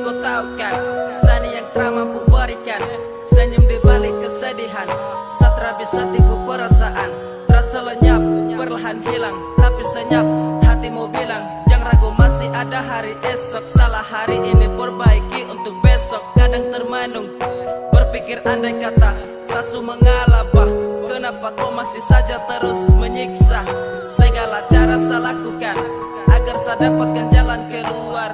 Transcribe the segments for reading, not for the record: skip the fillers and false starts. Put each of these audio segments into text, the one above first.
kau tahu kan, sani yang tak mampu berikan senyum di balik kesedihan. Satra bisa tipu perasaan, terasa lenyap, perlahan hilang. Tapi senyap, hatimu bilang jangan ragu, masih ada hari esok. Salah hari ini perbaiki untuk besok. Kadang termenung, berpikir andai kata Sasu mengalabah, kenapa kau masih saja terus menyiksa. Segala cara saya lakukan agar saya dapatkan jalan keluar,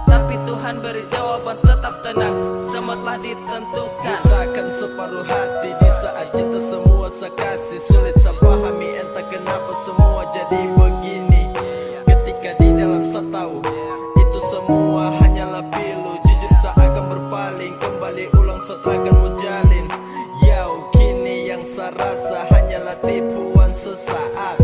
tapi Tuhan beri jawaban tetap tenang, semua telah ditentukan. Takkan separuh hati di saat cinta semua saya kasih. Sulit saya pahami entah kenapa semua jadi begini. Ketika di dalam saya tahu itu semua hanyalah pilu. Jujur saya akan berpaling, kembali ulang setelah akan menjalin. Yau kini yang saya rasa hanyalah tipuan sesaat.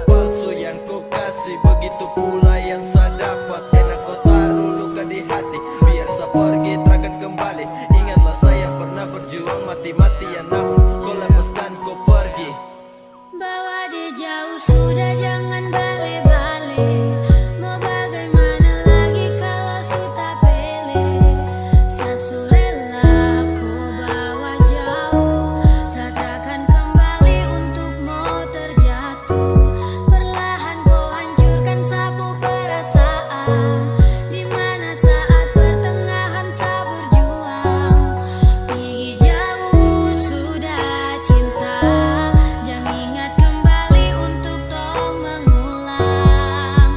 Palsu yang kau kasih, begitu pula yang saya dapat. Enak kau taruh luka di hati, biar saya pergi terakan kembali. Ingatlah saya pernah berjuang mati-matian, namun kau lepas dan kau pergi. Bawa dia jauh sudah, jangan balik-balik. Mau bagaimana lagi kalau sudah pilih. Sasu rela ku bawa jauh, sadarkan kembali untuk mau terjatuh. Perlahan kau hancurkan sapu perasaan, dimana saat pertengahan saya berjuang. Pergi jauh sudah cinta, jangan ingat kembali untuk tolong mengulang.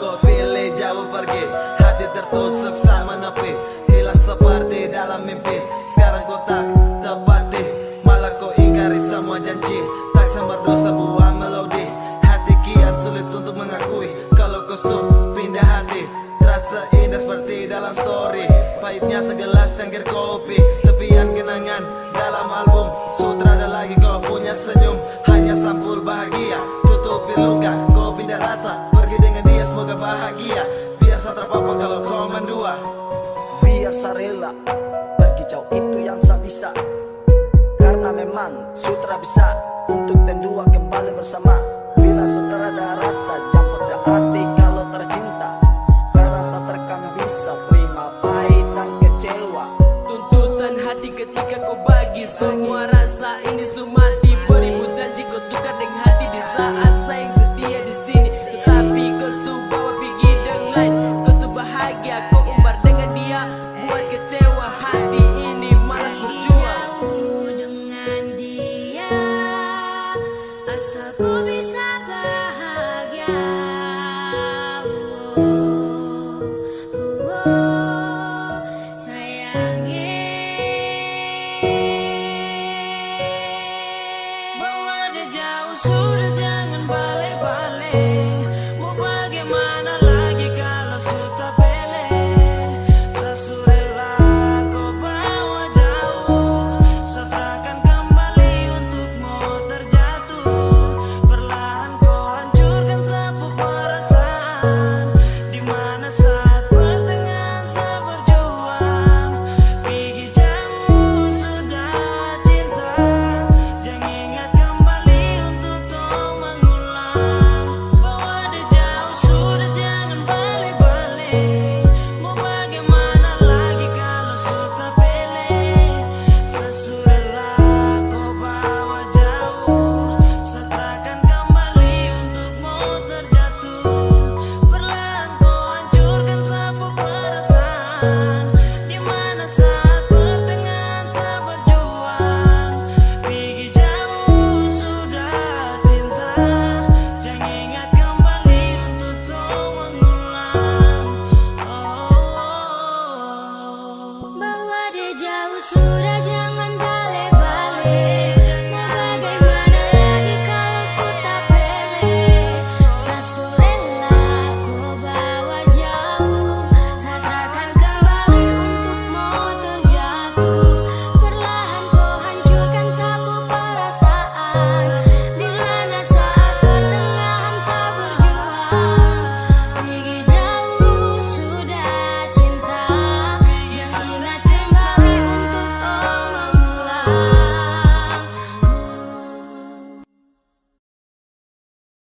Kau pilih jauh pergi, hati tertusuk sama nepi, hilang seperti dalam mimpi. Sekarang kau tak tepati, malah kau ingkari semua janji. Tak sembardo sebuah melodi, hati kian sulit untuk mengakui kalau kau pindah hati. Terasa indah seperti dalam story, pahitnya segelas cangkir kopi. Tepian kenangan dalam album, sutra ada lagi kau punya senyum. Hanya sampul bahagia, tutupi luka, kau pindah rasa. Pergi dengan dia semoga bahagia, biar saya terpapar kalau kau mendua. Biar saya rela pergi jauh, itu yang saya bisa. Karena memang sutra bisa untuk dua kembali bersama. Bila sutra ada rasa, jemput sehati kalau tercinta. Karena saya terkam bisa terima pahit dan kecewa. Tuntutan hati ketika kau bagi semua rasa ini sumati. Berimu janji kau tukar dengan hati di saat sayang setia di sini. Tetapi kau bawa pergi dengan lain, kau bahagia.